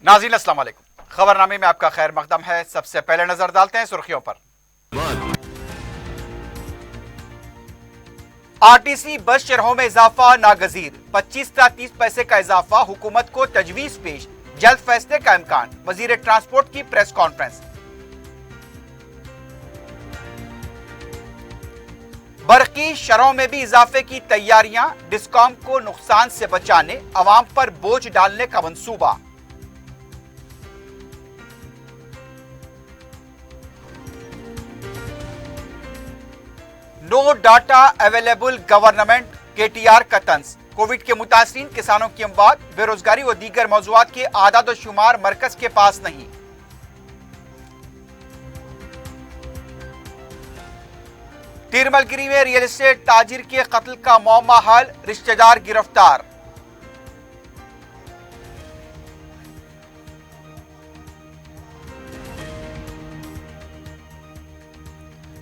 नाज़रीन अस्सलाम वालेकुम। खबरनामे में आपका खैर मकदम है। सबसे पहले नजर डालते हैं सुर्खियों पर। आरटीसी बस शरहों में इजाफा नागजीर, 25 से 30 पैसे का इजाफा, हुकूमत को तजवीज पेश, जल्द फैसले का इम्कान। वजीर ट्रांसपोर्ट की प्रेस कॉन्फ्रेंस। बरकी शरहों में भी इजाफे की तैयारियां, डिस्कॉम को नुकसान से बचाने अवाम पर बोझ डालने का मंसूबा। No data available government, KTR का तंज। कोविड के मुतासरीन किसानों की अमवात, बेरोजगारी व दीगर मौजूआत के आदाद व शुमार मरकज के पास नहीं। तिरमलगिरी में रियल एस्टेट ताजिर के कत्ल का मौमा हल, रिश्तेदार गिरफ्तार।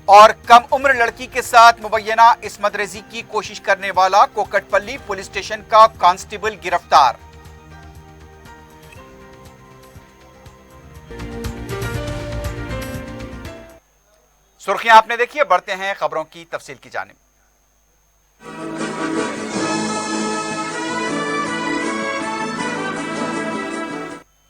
और कम उम्र लड़की के साथ मुबैना इस्मत रेजी की कोशिश करने वाला कोकटपल्ली पुलिस स्टेशन का कांस्टेबल गिरफ्तार। सुर्खियां आपने देखी, बढ़ते हैं खबरों की तफसील की जानिब।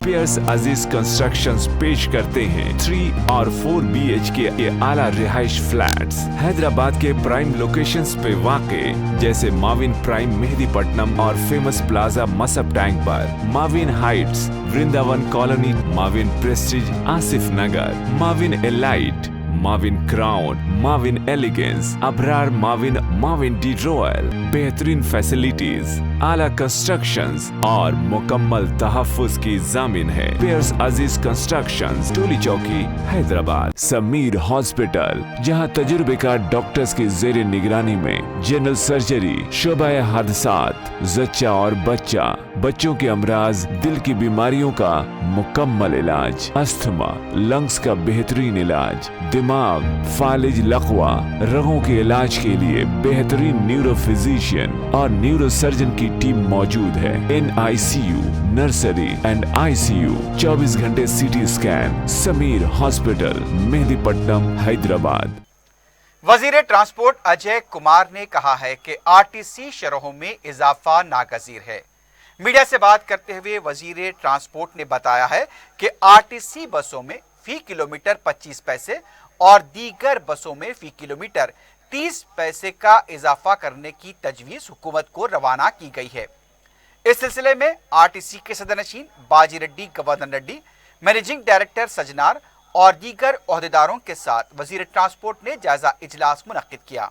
पियर्स अजीज कंस्ट्रक्शंस पेश करते हैं 3 और 4 BHK के आला रिहाइश फ्लैट्स हैदराबाद के प्राइम लोकेशंस पे वाक़े, जैसे माविन प्राइम मेहदीपट्टनम और फेमस प्लाजा मसब टैंक पर, Mavin heights Vrindavan colony, Mavin prestige Asif Nagar, Mavin elite, Mavin crown, Mavin elegance, Abrar Mavin, Mavin D royal. बेहतरीन फैसिलिटीज, आला कंस्ट्रक्शंस और मुकम्मल तहफ्फुज की जामिन है। पियर्स अजीज कंस्ट्रक्शंस, टोली चौकी, हैदराबाद। समीर हॉस्पिटल, जहां तजुर्बेकार डॉक्टर्स की जेर निगरानी में जनरल सर्जरी, शोबा हादसात, जच्चा और बच्चा, बच्चों के अमराज, दिल की बीमारियों का मुकम्मल इलाज, अस्थमा, लंग्स का बेहतरीन इलाज, दिमाग, फालिज, लकवा, रगों के इलाज के लिए बेहतरीन न्यूरो फिजिशियन और न्यूरो सर्जन की टीम मौजूद है। NICU, नर्सरी एंड ICU, 24 घंटे CT scan. Sameer hospital, Mehdipatnam, Hyderabad. वजीर ट्रांसपोर्ट अजय कुमार ने कहा है कि आरटीसी शरहों में इजाफा नागजीर है। मीडिया से बात करते हुए वजीर ट्रांसपोर्ट ने बताया है कि आरटीसी बसों में फी किलोमीटर 25 पैसे और दीगर बसों में फी किलोमीटर 30 पैसे का इजाफा करने की तजवीज हुकूमत को रवाना की गई है। इस सिलसिले में आरटीसी के सदरनशीन बाजी Reddy, governor Reddy, managing director Sajjanar और दीगर ओहदेदारों के साथ वजीर ट्रांसपोर्ट ने जायजा इजलास मुनक्किद किया।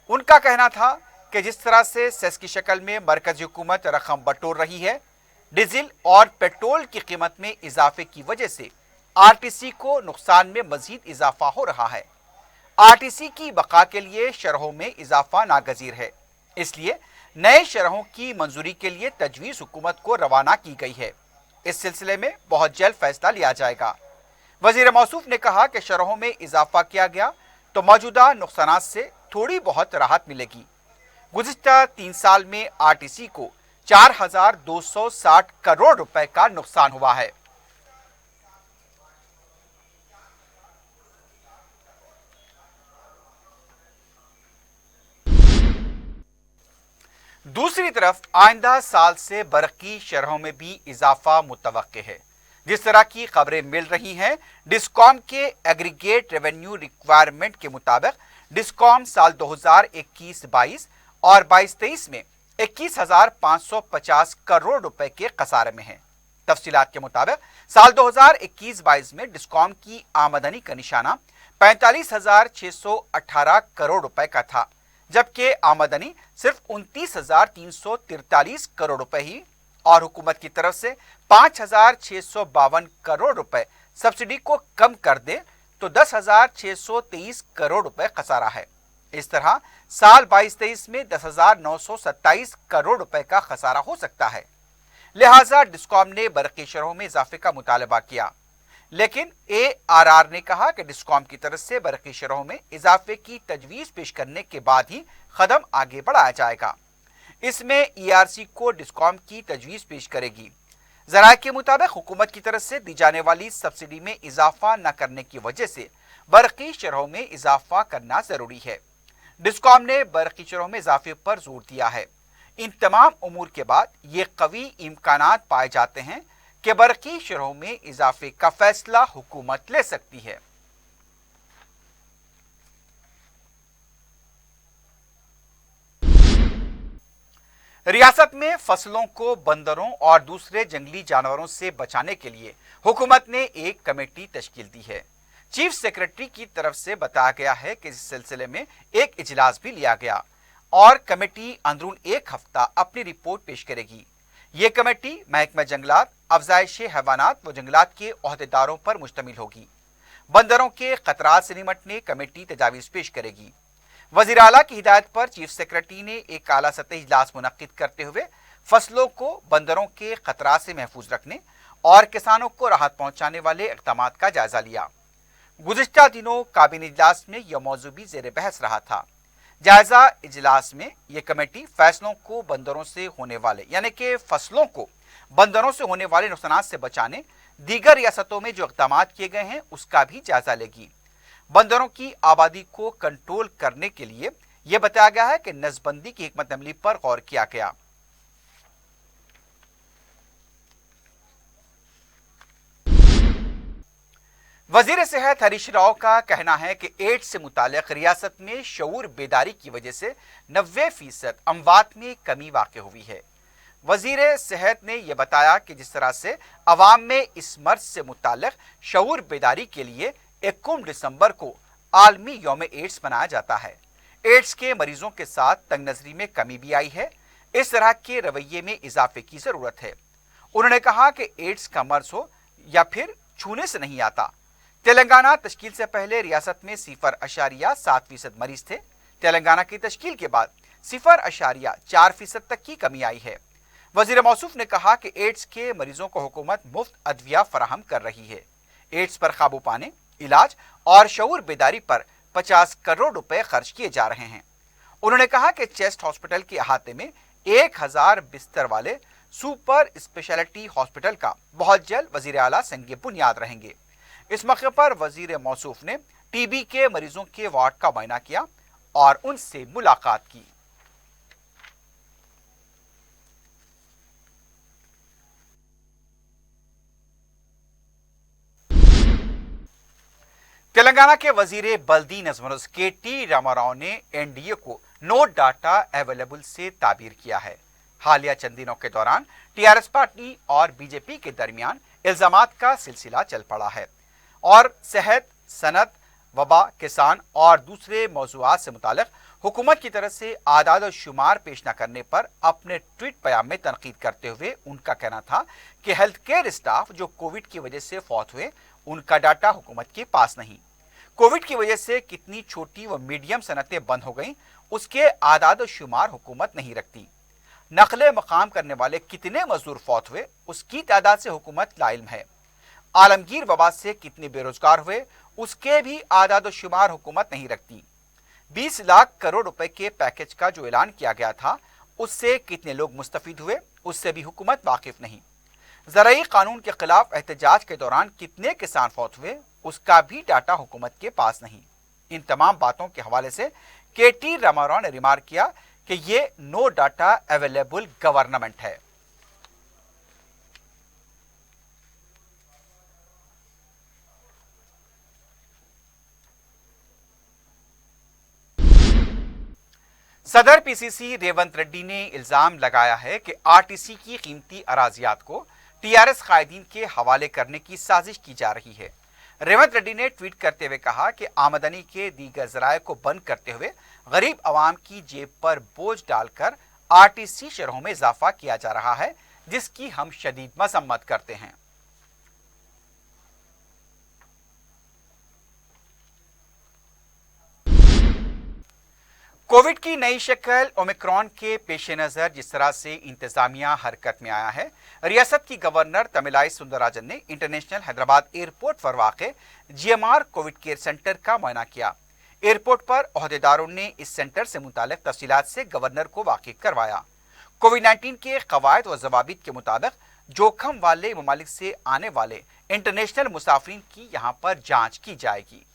उनका कहना था कि जिस तरह से सेस की शक्ल में मरकजी हुकूमत रकम बटोर रही है, डीजल और पेट्रोल की कीमत में इजाफे की वजह से आरटीसी को नुकसान में मजीद इजाफा हो रहा है। आरटीसी की बका के लिए शरहों में इजाफा नागजीर है, इसलिए नए शरहों की मंजूरी के लिए तजवीज़ हुकूमत को रवाना की गई है। इस सिलसिले में बहुत जल्द फैसला लिया जाएगा। वजीर मौसूफ ने कहा कि शरहों में इजाफा किया गया तो मौजूदा नुकसानात से थोड़ी बहुत राहत मिलेगी। गुज़िश्ता 3 साल में आरटीसी को 4260 करोड़ रुपए का नुकसान हुआ है। दूसरी तरफ आइंदा साल से बरकी शरहों में भी इजाफा मुतवक्के है। जिस तरह की खबरें मिल रही हैं, डिस्कॉम के एग्रीगेट रेवेन्यू रिक्वायरमेंट के मुताबिक डिस्कॉम साल 2021-22 और 22-23 में 21,550 करोड़ रुपए के खसारे में है। तफसीलात के मुताबिक साल 2021-22 में डिस्कॉम की आमदनी का निशाना 45,618 करोड़ रुपए का था, जबकि आमदनी सिर्फ 29,343 करोड़ रुपए ही और हुकूमत की तरफ से 5,652 करोड़ रुपए सब्सिडी को कम कर दे तो 10,623 करोड़ रुपए खसारा है। इस तरह साल 22-23 में 10,927 करोड़ रुपए का खसारा हो सकता है। लिहाजा डिस्कॉम ने बरकी शरहों में इजाफे का मुतालबा किया, लेकिन ARR ने कहा कि डिस्कॉम की तरफ से बरकी शरहों में इजाफे की तजवीज पेश करने के बाद ही कदम आगे बढ़ाया जाएगा। इसमें ERC को डिस्कॉम की तजवीज पेश करेगी। जराये के मुताबिक हुकूमत की तरफ से दी जाने वाली सब्सिडी में इजाफा न करने की वजह से बरकी शरहों में इजाफा करना जरूरी है। डिस्कॉम ने बरकी शरहों में इजाफे पर जोर दिया है। इन तमाम उमूर के बाद ये कवी इम्कानात पाए जाते हैं कि बरकी शरहों में इजाफे का फैसला हुकूमत ले सकती है। रियासत में फसलों को बंदरों और दूसरे जंगली जानवरों से बचाने के लिए हुकूमत ने एक कमेटी तश्कील दी है। चीफ सेक्रेटरी की तरफ से बताया गया है कि इस सिलसिले में एक इजलास भी लिया गया और कमेटी अंदरून एक हफ्ता अपनी रिपोर्ट पेश करेगी। ये कमेटी महकमा जंगलात, अफजाइश हैवानात व जंगलात के ओहदेदारों पर मुश्तमिल होगी। बंदरों के खतरात से निमटने कमेटी तजावीज़ पेश करेगी। वज़ीर आला की हिदायत पर चीफ सेक्रेटरी ने एक आला सतही इजलास मुनक्किद करते हुए फसलों को बंदरों के खतरात से महफूज रखने और किसानों को राहत पहुंचाने वाले इक़दामात का जायजा लिया। गुज़िश्ता दिनों काबीना इजलास में यह मौजू भी ज़ेर बहस रहा था। जायजा इजलास में यह कमेटी फैसलों को बंदरों से होने वाले यानी कि फसलों को बंदरों से होने वाले नुकसान से बचाने दीगर रियासतों में जो इक़दामात किए गए हैं उसका भी जायजा लेगी। बंदरों की आबादी को कंट्रोल करने के लिए यह बताया गया है कि नसबंदी की हिकमत अमली पर गौर किया गया। वजीर सेहत हरीश राव का कहना है कि एड्स से मुतालिक रियासत में शऊर बेदारी की वजह से 90% अमवात में कमी वाक़ हुई है। वजीर सेहत ने यह बताया कि जिस तरह से अवाम में इस मर्ज से मुतालिक शऊर बेदारी के लिए 21 दिसंबर को आलमी यौम एड्स मनाया जाता है। एड्स के मरीजों के साथ तंग नजरी में कमी भी आई है। इस तरह के रवैये में इजाफे की जरूरत है। उन्होंने कहा कि एड्स का मर्ज हो या फिर छूने से नहीं आता। तेलंगाना तश्कील से पहले रियासत में 0.7% मरीज थे। तेलंगाना की तश्कील के बाद 0.4% तक की कमी आई है। वजीर मौसूफ ने कहा कि एड्स के मरीजों को हुकूमत मुफ्त अदविया फराहम कर रही है। एड्स पर काबू पाने, इलाज और शऊर बेदारी पर 50 करोड़ रुपए खर्च किए जा रहे हैं। उन्होंने कहा कि चेस्ट हॉस्पिटल के अहाते में 1000 बिस्तर वाले सुपर स्पेशलिटी हॉस्पिटल का बहुत जल्द वजीर आला संग बुनियाद रहेंगे। इस मौके पर वजीर मौसूफ ने टीबी के मरीजों के वार्ड का मुआयना किया और उनसे मुलाकात की। तेलंगाना के वजीर बल्दी नज़्म टी रामाराव ने एनडीए को नो डाटा अवेलेबल से ताबीर किया है। हालिया चंद दिनों के दौरान टीआरएस पार्टी और बीजेपी के दरमियान इल्जामात का सिलसिला चल पड़ा है और सेहत, सनत, वबा, किसान और दूसरे मौज़ूआत से मुतालिक हुकूमत की तरफ से आदाद और शुमार पेश न करने पर अपने ट्वीट बयान में तनकीद करते हुए उनका कहना था कि हेल्थ केयर स्टाफ जो कोविड की वजह से फौत हुए उनका डाटा हुकूमत के पास नहीं। कोविड की वजह से कितनी छोटी व मीडियम सनतें बंद हो गईं उसके आदाद और शुमार हुकूमत नहीं रखती। नकले मकाम करने वाले कितने मजदूर फौत हुए उसकी तादाद से हुकूमत लाइल्म है। आलमगीर वबा से कितने बेरोजगार हुए उसके भी आदाद और शुमार हुकूमत नहीं रखती। 20 लाख करोड़ रुपए के पैकेज का जो ऐलान किया गया था उससे कितने लोग मुस्तफीद हुए उससे भी हुकूमत वाकिफ नहीं। ज़राई कानून के खिलाफ एहतजाज के दौरान कितने किसान फौत हुए उसका भी डाटा हुकूमत के पास नहीं। इन तमाम बातों के हवाले से टी रामाराव ने रिमार्क किया कि ये नो डाटा अवेलेबल गवर्नमेंट है। सदर पीसीसी रेवंत रेड्डी ने इल्जाम लगाया है कि आरटीसी की कीमती अराजियात को टीआरएस कायदीन के हवाले करने की साजिश की जा रही है। रेवंत रेड्डी ने ट्वीट करते हुए कहा कि आमदनी के दीगर जराये को बंद करते हुए गरीब आवाम की जेब पर बोझ डालकर आरटीसी शरहों में इजाफा किया जा रहा है, जिसकी हम शदीद मजम्मत करते हैं। कोविड की नई शक्ल ओमिक्रॉन के पेश नज़र जिस तरह से इंतजामिया हरकत में आया है, रियासत की गवर्नर तमिलाई सुंदरराजन ने इंटरनेशनल हैदराबाद एयरपोर्ट पर वाक़े जीएमआर कोविड केयर सेंटर का मुआयना किया। एयरपोर्ट पर ओहदेदारों ने इस सेंटर से मुतालिक तफसीलात से गवर्नर को वाकिफ करवाया। कोविड-19 के कवायद व ज़वाबित के मुताबिक जोखिम वाले ममालिक से आने वाले इंटरनेशनल मुसाफिरीन की यहां पर जांच की जाएगी।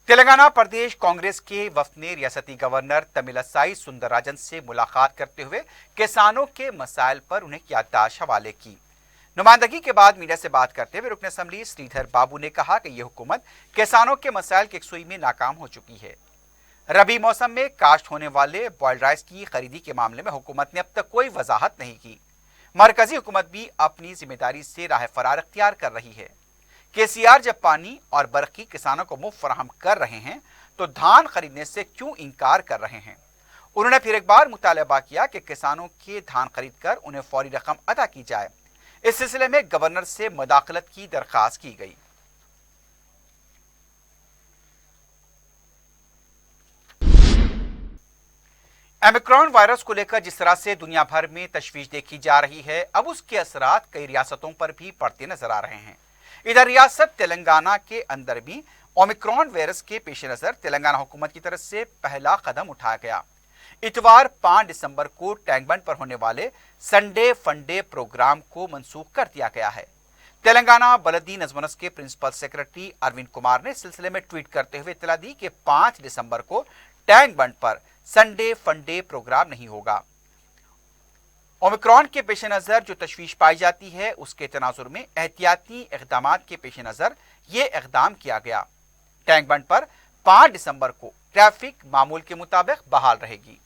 तेलंगाना प्रदेश कांग्रेस के वफद ने रियासती गवर्नर तमिलसाई सुंदरराजन से मुलाकात करते हुए किसानों के मसाइल पर उन्हें याददाश्त हवाले की। नुमाइंदगी के बाद मीडिया से बात करते हुए रुकन असम्बली श्रीधर बाबू ने कहा कि यह हुकूमत किसानों के मसाइल की यकसुई में नाकाम हो चुकी है। रबी मौसम में काश्त होने वाले बॉइल्ड राइस की खरीदी के मामले में हुकूमत ने अब तक कोई वजाहत नहीं की। मरकजी हुकूमत भी अपनी जिम्मेदारी से राह फरार अख्तियार कर रही है। केसीआर जब पानी और बर्फ किसानों को मुफ्त फराहम कर रहे हैं तो धान खरीदने से क्यों इनकार कर रहे हैं। उन्होंने फिर एक बार मुतालबा किया कि किसानों के धान खरीद कर उन्हें फौरी रकम अदा की जाए। इस सिलसिले में गवर्नर से मुदाखलत की दरखास्त की गई। ओमिक्रॉन वायरस को लेकर जिस तरह से दुनिया भर में तशवीश देखी जा रही है, अब उसके असरात कई रियासतों पर भी पड़ते नजर आ रहे हैं। इधर रियासत तेलंगाना के अंदर भी ओमिक्रॉन वायरस के पेश नजर तेलंगाना हुकूमत की तरफ से पहला कदम उठाया गया। इतवार 5 दिसंबर को टैंक बंड पर होने वाले संडे फंडे प्रोग्राम को मनसूख कर दिया गया है। तेलंगाना बलदी नजमनस के प्रिंसिपल सेक्रेटरी अरविंद कुमार ने इस सिलसिले में ट्वीट करते हुए इत्तला दी कि 5 दिसंबर को टैंक बंड पर संडे फंडे प्रोग्राम नहीं होगा। ओमिक्रॉन के पेश नजर जो तशवीश पाई जाती है, उसके तनाजुर में एहतियाती इकदाम के पेश नजर ये इकदाम किया गया। टैंक बंड पर 5 दिसंबर को ट्रैफिक मामूल के मुताबिक बहाल रहेगी।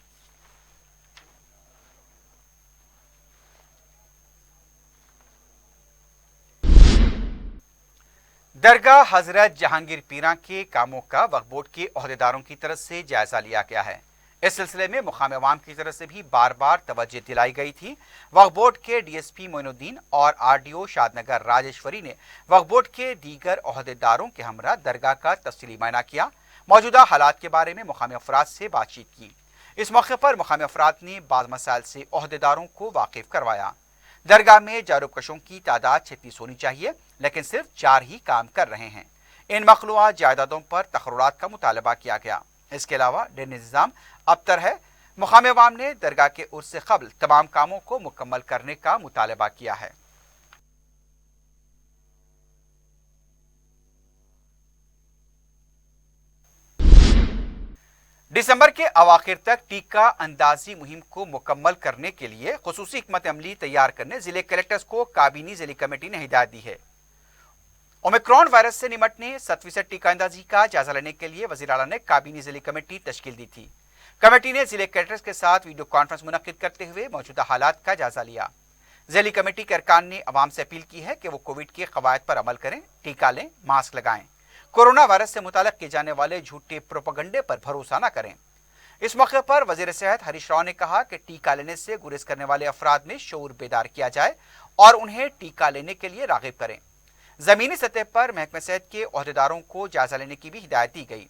दरगाह हजरत जहांगीर पीरा के कामों का वक्फ बोर्ड के ओहदेदारों की तरफ से जायजा लिया गया है। इस सिलसिले में मुकामी अवाम की तरफ से भी बार बार तवज्जो दिलाई गई थी। वक्फ बोर्ड के डीएसपी मोइनुद्दीन और आरडीओ शादनगर राजेश्वरी ने वक्फ बोर्ड के दीगर ओहदेदारों के हमरा दरगाह का तफसीली मायना किया, मौजूदा हालात के बारे में मुकामी अफराद से बातचीत की। इस मौके पर मुकामी अफराद ने बाज़ मसाइल से ओहदेदारों को वाकिफ करवाया। दरगाह में जारूबकशों की तादाद 36 होनी चाहिए, लेकिन सिर्फ 4 ही काम कर रहे हैं। इन मखलूआत जायदादों पर तकर्रुरात का मुतालबा किया गया। इसके अलावा ड्रेनेज निज़ाम अबतर है। मुकामी अवाम ने दरगाह के उर्स से कबल तमाम कामों को मुकम्मल करने का मुतालबा किया है। दिसंबर के अवाखिर तक टीका अंदाजी मुहिम को मुकम्मल करने के लिए खुसूसी हिकमत अमली तैयार करने जिले कलेक्टर्स को काबीनी जिली कमेटी ने हिदायत दी है। ओमिक्रॉन वायरस से निपटने 7% टीका अंदाजी का जायजा लेने के लिए वज़ीर आला ने काबीनी जिली कमेटी तश्कील दी थी। कमेटी ने जिले कलेक्टर्स के साथ वीडियो कॉन्फ्रेंस मुनक्किद करते हुए मौजूदा हालात का जायजा लिया। जिली कमेटी के अरकान ने अवाम से अपील की है कि वो कोविड के कवायद पर अमल करें, टीका लें, मास्क लगाएं, कोरोना वायरस से मुताल्लिक किए जाने वाले झूठे प्रोपेगेंडे पर भरोसा न करें। इस मौके पर वजीर सेहत हरीश राव ने कहा कि टीका लेने से गुरेज करने वाले अफराद में शऊर बेदार किया जाए और उन्हें टीका लेने के लिए रागिब करें। जमीनी सतह पर महकमे सेहत के ओहदेदारों को जायजा लेने की भी हिदायत दी गई।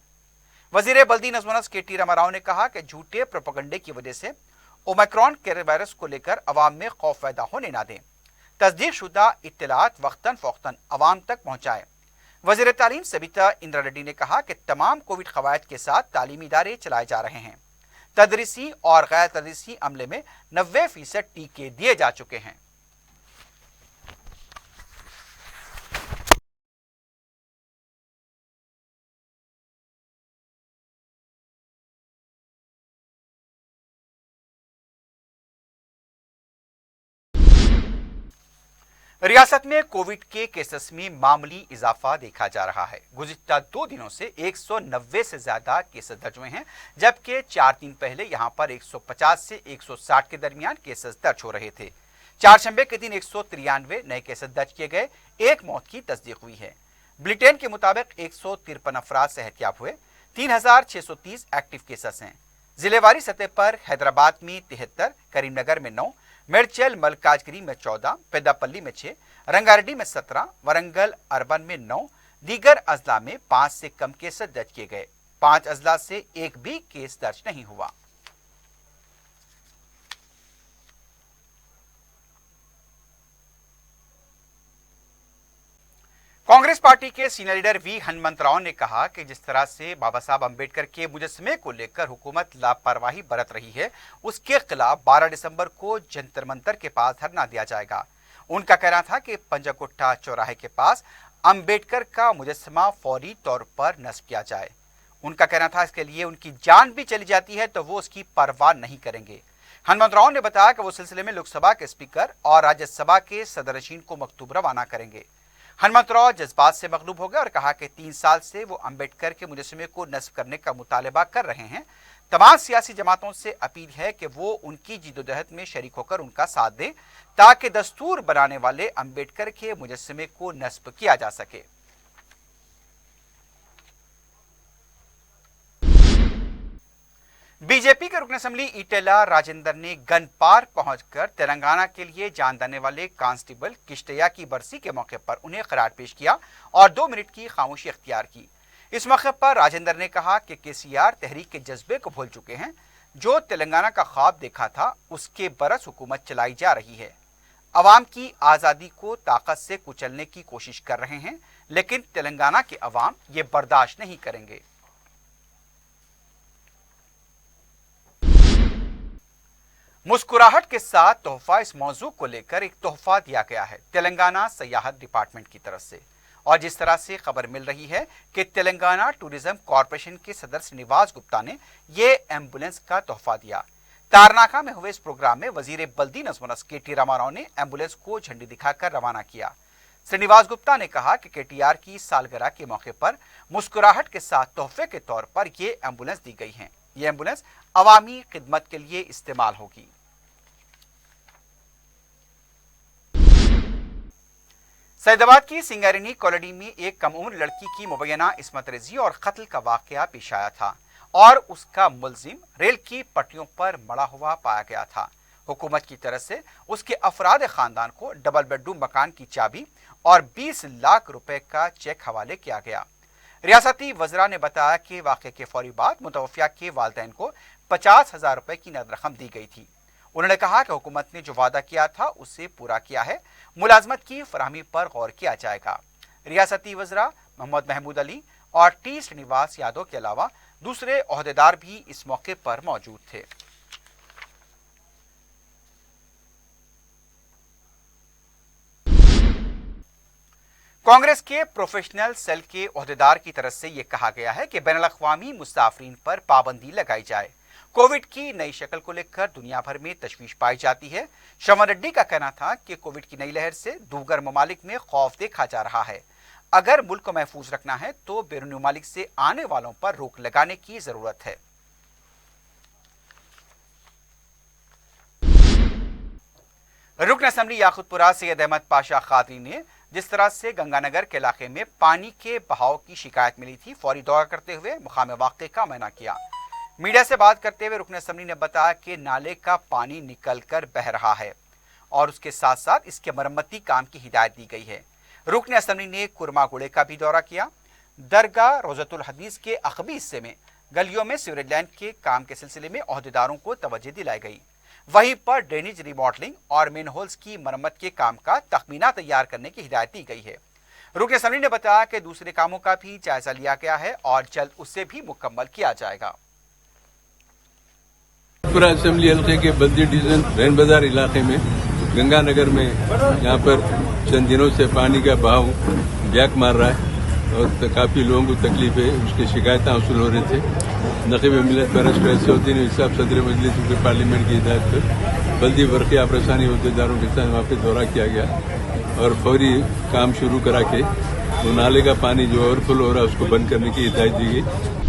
वजीर बल्दी नजमनस के रामा राव ने कहा कि झूठे प्रोपेगेंडे की वजह से ओमिक्रॉन के वायरस को लेकर अवाम में खौफ पैदा होने ना दें। तस्दीक शुदा इत्तलात वक्तन फ़ौक्तन अवाम तक पहुँचाएं। वज़ीर तालीम सबिता इंद्रा रेड्डी ने कहा कि तमाम कोविड कवायद के साथ तालीमी इदारे चलाए जा रहे हैं। तदरीसी और गैर तदरीसी अमले में 90% टीके दिए जा चुके हैं। रियासत में कोविड के केसेस में मामूली इजाफा देखा जा रहा है। गुज़िश्ता 2 दिनों से 190 से ज्यादा केसेस दर्ज हुए हैं, जबकि 4 दिन पहले यहां पर 150 से 160 के दरमियान केसेस दर्ज हो रहे थे। चारशंबे के दिन 193 नए केसेस दर्ज किए गए, 1 मौत की तस्दीक हुई है। बुलेटिन के मुताबिक 153 अफराद सेहतियाब हुए, 3630 एक्टिव केसेस हैं। जिलेवारी सतह पर हैदराबाद में 73, करीमनगर में 9, मेडचल मलकाजगिरी में 14, पेद्दापल्ली में 6, रंगारेड्डी में 17, वरंगल अर्बन में 9, दीगर अजला में 5 से कम केस दर्ज किए गए। 5 अजला से एक भी केस दर्ज नहीं हुआ। कांग्रेस पार्टी के सीनियर लीडर वी हनुमंतराव ने कहा कि जिस तरह से बाबा साहब अंबेडकर के मुजस्समे को लेकर हुकूमत लापरवाही बरत रही है, उसके खिलाफ 12 दिसंबर को जंतर मंतर के पास धरना दिया जाएगा। उनका कहना था कि पंजागुट्टा चौराहे के पास अंबेडकर का मुजस्समा फौरी तौर पर नस्ब किया जाए। उनका कहना था इसके लिए उनकी जान भी चली जाती है तो वो उसकी परवाह नहीं करेंगे। हनुमंतराव ने बताया कि वो सिलसिले में लोकसभा के स्पीकर और राज्यसभा के सदरनशीन को मकतूब रवाना करेंगे। हनुमंतराव जज्बात से मगलूब हो गए और कहा कि 3 साल से वो अंबेडकर के मुजस्समे को नस्ब करने का मुतालबा कर रहे हैं। तमाम सियासी जमातों से अपील है कि वो उनकी जिद्दोजहद में शरीक होकर उनका साथ दें ताकि दस्तूर बनाने वाले अंबेडकर के मुजस्समे को नस्ब किया जा सके। बीजेपी के रुकन असेंबली ईटेला राजेंद्र ने गन पार पहुंचकर तेलंगाना के लिए जान देने वाले कांस्टेबल किश्तैया की बरसी के मौके पर उन्हें खराज पेश किया और 2 मिनट की खामोशी इख्तियार की। इस मौके पर राजेंद्र ने कहा कि केसीआर तहरीक के जज्बे को भूल चुके हैं। जो तेलंगाना का ख्वाब देखा था उसके बरस हुकूमत चलाई जा रही है। अवाम की आज़ादी को ताकत से कुचलने की कोशिश कर रहे हैं, लेकिन तेलंगाना के अवाम ये बर्दाश्त नहीं करेंगे। मुस्कुराहट के साथ तोहफा इस मौजू को लेकर एक तोहफा दिया गया है तेलंगाना सयाहत डिपार्टमेंट की तरफ से। और जिस तरह से खबर मिल रही है कि तेलंगाना टूरिज्म कॉरपोरेशन के सदर श्रीनिवास गुप्ता ने ये एम्बुलेंस का तोहफा दिया। तारनाका में हुए इस प्रोग्राम में वजीर बल्दी नज़्म केटी रामाराव ने एम्बुलेंस को झंडी दिखाकर रवाना किया। श्रीनिवास गुप्ता ने कहा कि केटीआर की सालगिरह के मौके पर मुस्कुराहट के साथ तोहफे के तौर पर ये एम्बुलेंस दी गई है। ये एम्बुलेंस अवामी खिदमत के लिए इस्तेमाल होगी। सैदाबाद की सिंगारिनी कॉलोनी में एक कम उम्र लड़की की मुबैना इस्मत रेजी और कत्ल का वाकया पेश आया था और उसका मुलजिम रेल की पटरियों पर मड़ा हुआ पाया गया था। हुकूमत की तरफ से उसके अफराद खानदान को डबल बेडरूम मकान की चाबी और 20 लाख रुपए का चेक हवाले किया गया। रियासती वज़रा ने बताया कि वाक़े के फौरी बाद मुतवफ़िया के वालिदैन को 50,000 रुपए की नकद रकम दी गई थी। उन्होंने कहा कि हुकूमत ने जो वादा किया था उसे पूरा किया है। मुलाजमत की फराहमी पर गौर किया जाएगा। रियासती वज़रा मोहम्मद महमूद अली और टी श्रीनिवास यादव के अलावा दूसरे ओहदेदार भी इस मौके पर मौजूद थे। कांग्रेस के प्रोफेशनल सेल के ओहदेदार की तरफ से यह कहा गया है कि बैनुल-अक़वामी मुसाफिरीन पर पाबंदी लगाई जाए। कोविड की नई शक्ल को लेकर दुनिया भर में तशवीश पाई जाती है। श्रवण रेड्डी का कहना था कि कोविड की नई लहर से दूसरे ममालिक में खौफ देखा जा रहा है। अगर मुल्क को महफूज रखना है तो बैरूनी ममालिक से आने वालों पर रोक लगाने की जरूरत है। रुकन असेंबली याकुतपुरा सैयद अहमद पाशा खादरी ने जिस तरह से गंगानगर के इलाके में पानी के बहाव की शिकायत मिली थी, फौरी दौरा करते हुए मुकाम वाक़े का मुआयना किया। मीडिया से बात करते हुए रुकन असेंबली ने बताया कि नाले का पानी निकलकर बह रहा है और उसके साथ साथ इसके मरम्मती काम की हिदायत दी गई है। रुकन असेंबली ने कुरमागुड़े का भी दौरा किया। दरगाह रोज़तुल हदीस के अक़बी हिस्से में गलियों में सीवरेज लाइन के काम के सिलसिले में ओहदेदारों को तवज्जो दिलाई गई। वहीं पर ड्रेनेज रिमॉडलिंग और मेन होल्स की मरम्मत के काम का तखमीना तैयार करने की हिदायत दी गई है। रुकन असेंबली ने बताया कि दूसरे कामों का भी जायजा लिया गया है और जल्द उसे भी मुकम्मल किया जाएगा। पूरा असेंबली हल्के के बल्दी डिवीजन रैन बाजार इलाके में गंगानगर में यहाँ पर चंद दिनों से पानी का बहाव ब्याक मार रहा है और काफ़ी लोगों को तकलीफ है। उसकी शिकायतें हासिल हो रहे थे। नक़ीब मिलत बैरिस्टर असदुद्दीन हिसाब सदर मजलिस के पार्लियामेंट की हिदायत पर बल्दी बरक़ी आप्रसानी अहदेदारों के साथ वहाँ पर दौरा किया गया और फौरी काम शुरू करा के वो नाले का पानी जो ओवरफ्लो हो रहा है उसको बंद करने की हिदायत दी गई।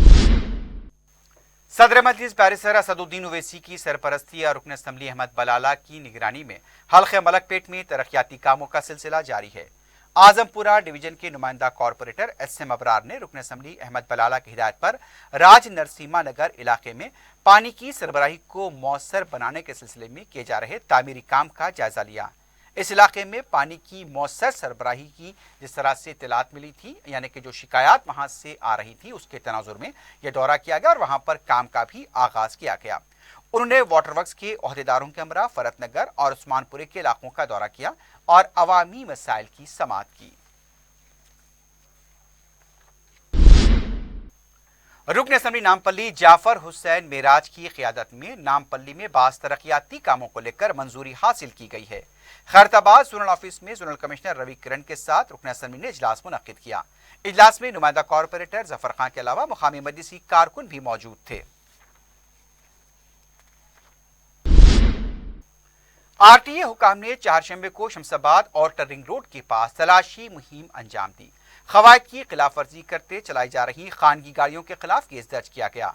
सदर मजलिस बैरिस्टर असदुद्दीन ओवैसी की सरपरस्ती और रुकन असेंबली अहमद बलाला की निगरानी में हल्के मलकपेट में तरक्याती कामों का सिलसिला जारी है। आजमपुरा डिवीजन के नुमाइंदा कॉरपोरेटर एस.एम. अबरार ने रुकन असेंबली अहमद बलाला की हिदायत पर राज नरसिम्हा नगर इलाके में पानी की सरबराही को मौसर बनाने के सिलसिले में किए जा रहे तामीरी काम का जायजा लिया। इस इलाके में पानी की मौसर सरबराही की जिस तरह से इत्तलात मिली थी, यानी कि जो शिकायत वहां से आ रही थी, उसके तनाजुर में यह दौरा किया गया और वहां पर काम का भी आगाज किया गया। उन्होंने वाटर वर्क्स के ओहदेदारों के हमरा फरत नगर और उस्मानपुरे के इलाकों का दौरा किया और अवामी मसाइल की समाअत की। रुकन असम्बली नामपल्ली जाफर हुसैन मेराज की क़ियादत में नामपल्ली में बास तरक्याती कामों को लेकर मंजूरी हासिल की गई है। खैरताबाद जोनल ऑफिस में जोनल कमिश्नर रवि किरण के साथ रुकन असम्बली ने इजलास मुनक्किद किया। इजलास में नुमाइंदा कॉरपोरेटर जफर खान के अलावा मुकामी मजलिसी कारकुन भी मौजूद थे। आरटीए हुकाम ने चारशंबे को शमसाबाद और रिंग रोड के पास तलाशी मुहिम अंजाम दी। खवायद की खिलाफ वर्जी करते चलाई जा रही खानगी गाड़ियों के खिलाफ केस दर्ज किया गया।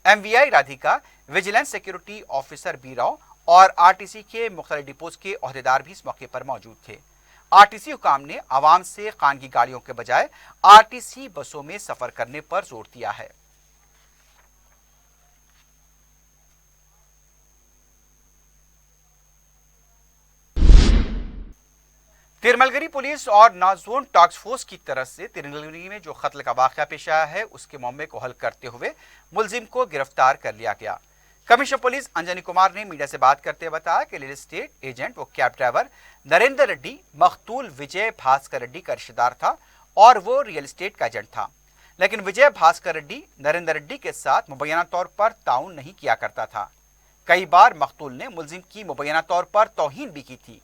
MVI Radhika, vigilance security officer बीराव और आरटीसी के मुख्तलिफ डिपोज के ओहदेदार भी इस मौके पर मौजूद थे। आरटीसी हुकाम ने आवाम से खानगी गाड़ियों के बजाय आरटीसी बसों में सफर करने पर जोर दिया है। तिरमलगरी पुलिस और नाजोन टास्क फोर्स की तरफ से तिरमलगरी में जो कत्ल का वाक़या पेश आया है उसके मामले को हल करते हुए मुलजिम को गिरफ्तार कर लिया गया। कमिश्नर पुलिस अंजनी कुमार ने मीडिया से बात करते हुए बताया कि रियल एस्टेट एजेंट व कैब ड्राइवर नरेंद्र रेड्डी मखतूल विजय भास्कर रेड्डी का रिश्तेदार था और वो रियल एस्टेट का एजेंट था, लेकिन विजय भास्कर रेड्डी नरेंद्र रेड्डी के साथ मुबैना तौर पर ताउन नहीं किया करता था। कई बार मखतूल ने मुलजिम की मुबैना तौर पर तौहीन भी की थी।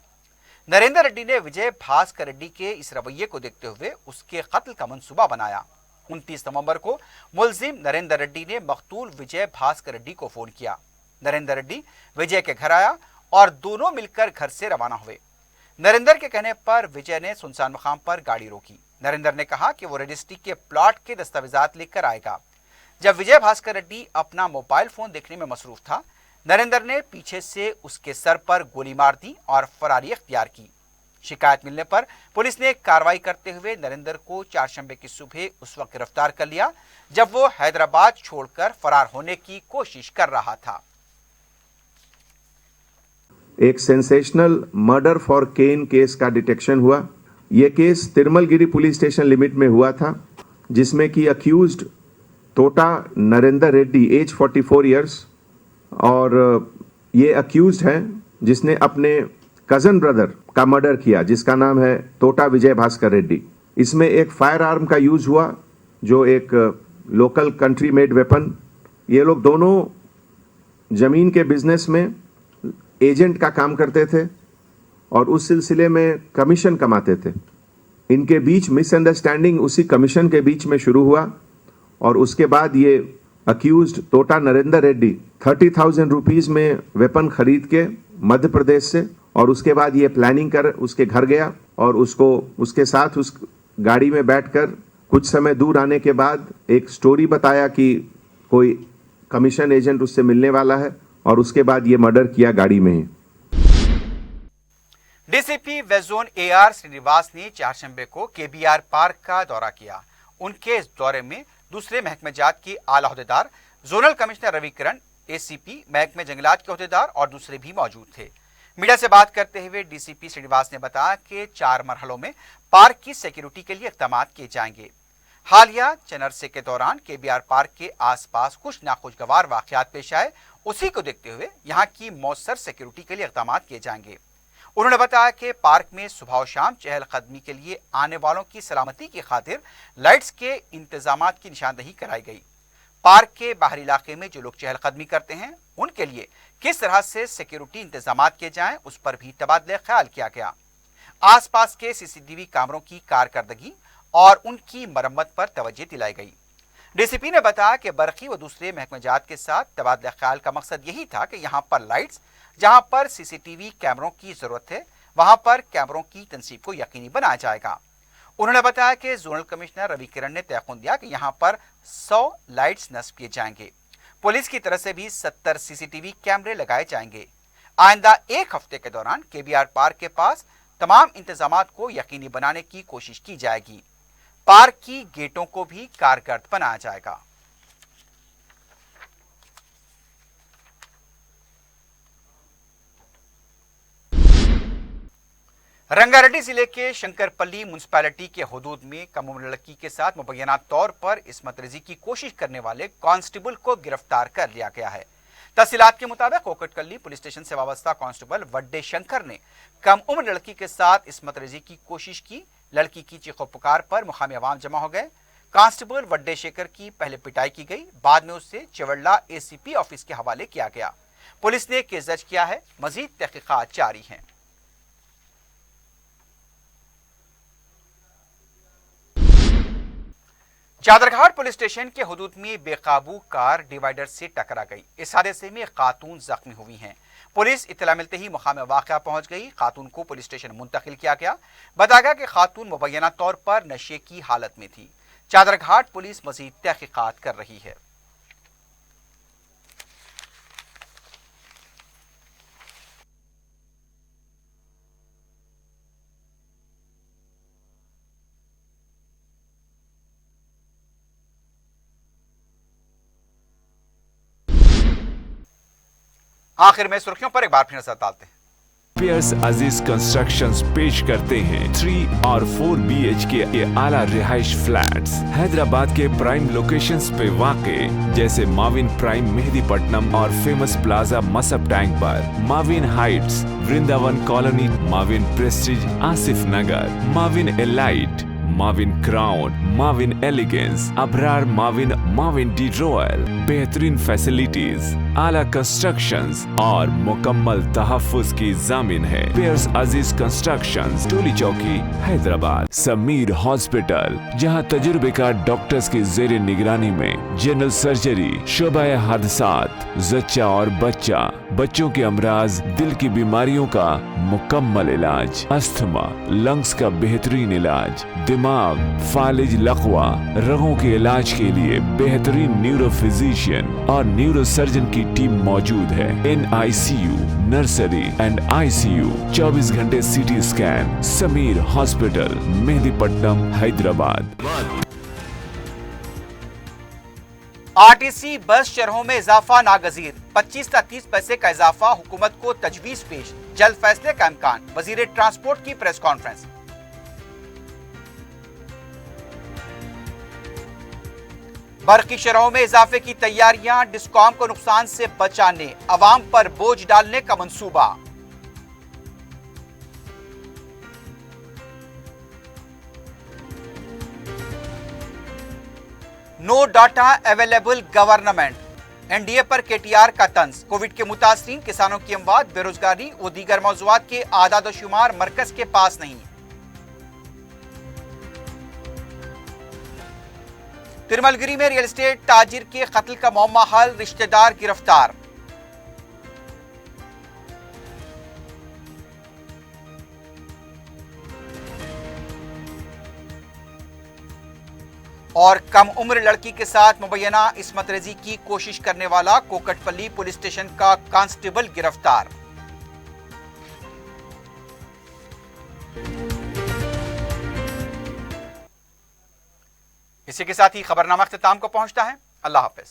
नरेंद्र रेड्डी ने विजय भास्कर रेड्डी के इस रवैये को देखते हुए उसके कत्ल का मंसूबा बनाया। 29 नवंबर को मुलजिम नरेंद्र रेड्डी ने मकतूल विजय भास्कर रेड्डी को फोन किया। नरेंद्र रेड्डी विजय के घर आया और दोनों मिलकर घर से रवाना हुए। नरेंद्र के कहने पर विजय ने सुनसान मुकाम पर गाड़ी रोकी। नरेंद्र ने कहा कि वो रजिस्ट्री के प्लॉट के दस्तावेजात लेकर आएगा। जब विजय भास्कर रेड्डी अपना मोबाइल फोन देखने में मसरूफ था, नरेंद्र ने पीछे से उसके सर पर गोली मार दी और फरारी अख्तियार की। शिकायत मिलने पर पुलिस ने कार्रवाई करते हुए नरेंद्र को चारशंबे की सुबह उस वक्त गिरफ्तार कर लिया जब वो हैदराबाद छोड़कर फरार होने की कोशिश कर रहा था। एक sensational murder for gain case का डिटेक्शन हुआ। यह case Tirumalagiri police station limit में हुआ था, जिसमें कि अक्यूज्ड तोटा नरेंद्र रेड्डी एज 44 ईयर्स और ये अक्यूज्ड है जिसने अपने कजन ब्रदर का मर्डर किया, जिसका नाम है तोटा विजय भास्कर रेड्डी। इसमें एक फायर आर्म का यूज हुआ जो एक लोकल कंट्री मेड वेपन। ये लोग दोनों जमीन के बिजनेस में एजेंट का काम करते थे और उस सिलसिले में कमीशन कमाते थे। इनके बीच मिसअंडरस्टैंडिंग उसी कमीशन के बीच में शुरू हुआ और उसके बाद ये अक्यूज्ड तोटा नरेंद्र रेड्डी 30,000 रुपीज में वेपन खरीद के मध्य प्रदेश से, और उसके बाद ये प्लानिंग कर उसके घर गया और उसको उसके साथ उस गाड़ी में बैठकर कुछ समय दूर आने के बाद एक स्टोरी बताया कि कोई कमीशन एजेंट उससे मिलने वाला है और उसके बाद ये मर्डर किया गाड़ी में ही। DCP west zone AR Srinivas ने चारशंबे को KBR पार्क का दौरा किया। उनके इस दौरे में दूसरे महकमे जात के आला अहदेदार, जोनल कमिश्नर रवि किरण, ACP, महकमे जंगलात के अहदेदार और दूसरे भी मौजूद थे। मीडिया से बात करते हुए डीसीपी श्रीनिवास ने बताया कि 4 मरहलों में पार्क की सिक्योरिटी के लिए इक़दाम किए जाएंगे। हालिया चनरसे के दौरान KBR पार्क के आसपास कुछ नाखुशगवार वाक़यात पेश आए, उसी को देखते हुए यहाँ की मौसर सिक्योरिटी के लिए इक़दाम किए जाएंगे। उन्होंने बताया कि पार्क में सुबह और शाम चहलकदमी के लिए आने वालों की सलामती की खातिर लाइट्स के इंतजाम की निशानदही कराई गई। पार्क के बाहरी इलाके में जो लोग चहलकदमी करते हैं उनके लिए किस तरह से सिक्योरिटी इंतजाम किए जाएं, उस पर भी तबादला ख्याल किया गया। आसपास के CCTV कैमरों की कारकर्दगी और उनकी मरम्मत पर तवज्जो दिलाई गई। डीसीपी ने बताया कि बरकी व दूसरे महकमेजात के साथ तबादला ख्याल का मकसद यही था कि यहाँ पर लाइट्स, जहाँ पर CCTV कैमरों की जरूरत है वहाँ पर कैमरों की तनसीब को यकीनी बनाया जाएगा। उन्होंने बताया कि जोनल कमिश्नर रवि किरण ने तयक़ुन दिया कि यहाँ पर 100 लाइट्स नस्ब किए जाएंगे। पुलिस की तरफ से भी 70 CCTV कैमरे लगाए जाएंगे। आइंदा 1 हफ्ते के दौरान KBR पार्क के पास तमाम इंतजामात को यकीनी बनाने की कोशिश की जाएगी। पार्क की गेटों को भी कारगर बनाया जाएगा। रंगारेड्डी जिले के शंकरपल्ली म्युनिसिपैलिटी के हुदूद में कम उम्र लड़की के साथ मुबैना तौर पर इस्मत रेजी की कोशिश करने वाले कांस्टेबल को गिरफ्तार कर लिया गया है। तफसीलात के मुताबिक कोकटकल्ली पुलिस स्टेशन से वाबस्ता कांस्टेबल वड्डे शंकर ने कम उम्र लड़की के साथ इस्मत रेजी की कोशिश की। लड़की की चीखो पुकार पर मुकामी अवाम जमा हो गए। कांस्टेबल वड्डे शेखर की पहले पिटाई की गई, बाद में उससे चवड़ला एसीपी ऑफिस के हवाले किया गया। पुलिस ने केस दर्ज किया है, मजीद तहकीकात जारी हैं। चादरघाट पुलिस स्टेशन के हुदूद में बेकाबू कार डिवाइडर से टकरा गई। इस हादसे में खातून जख्मी हुई हैं। पुलिस इत्तला मिलते ही मकाम वाक़या पहुंच गई। खातून को पुलिस स्टेशन मुंतकिल किया गया। बताया गया कि खातून मुबैना तौर पर नशे की हालत में थी। चादरघाट पुलिस मजीद तहकीकात कर रही है। आखिर में सुर्खियों पर एक बार फिर नजर डालते हैं। पियर्स अजीज कंस्ट्रक्शंस पेश करते हैं 3 और 4 BHK के आला रिहाइश फ्लैट्स हैदराबाद के प्राइम लोकेशंस पे वाक़े, जैसे माविन प्राइम मेहदीपट्टनम और फेमस प्लाजा मसब टैंक पर, Mavin heights Vrindavan colony, Mavin prestige Asif Nagar, Mavin elite, Mavin crown, Mavin elegance, Abrar Mavin, Mavin D royal, बेहतरीन फैसिलिटीज, आला कंस्ट्रक्शंस और मुकम्मल तहफ्फुज की जामिन है। पियर्स अजीज कंस्ट्रक्शंस, टोली चौकी, हैदराबाद। समीर हॉस्पिटल, जहां तजुर्बेकार डॉक्टर्स की जेर निगरानी में जनरल सर्जरी, शोबा हादसात, जच्चा और बच्चा, बच्चों के अमराज, दिल की बीमारियों का मुकम्मल इलाज, अस्थमा, लंग्स का बेहतरीन इलाज, दिमाग, फालिज, लकवा, रगों के इलाज के लिए बेहतरीन न्यूरो फिजिशियन और न्यूरो सर्जन की टीम मौजूद है। NICU, नर्सरी एंड ICU, 24 घंटे CT scan. Sameer hospital, Mehdipatnam, Hyderabad. RTC बस शरहों में इजाफा नागजीर, 25 से 30 पैसे का इजाफा, हुकूमत को तजवीज पेश, जल्द फैसले का इम्कान। वजीर ट्रांसपोर्ट की प्रेस कॉन्फ्रेंस। बर्की शरहों में इजाफे की तैयारियां, डिस्कॉम को नुकसान से बचाने अवाम पर बोझ डालने का मंसूबा। No data available government, NDA पर KTR का तंज। कोविड के मुतासरीन, किसानों की अमवात, बेरोजगारी और दीगर मौज़ूआत के आदाद व शुमार मरकज के पास नहीं। तिरमलगिरी में रियल एस्टेट ताजिर के कत्ल का मौमा हल, रिश्तेदार गिरफ्तार। और कम उम्र लड़की के साथ मुबैना इस्मत रेजी की कोशिश करने वाला कोकटपल्ली पुलिस स्टेशन का कांस्टेबल गिरफ्तार। इसी के साथ ही खबरनामा इख्तिताम को पहुंचता है। अल्लाह हाफिज।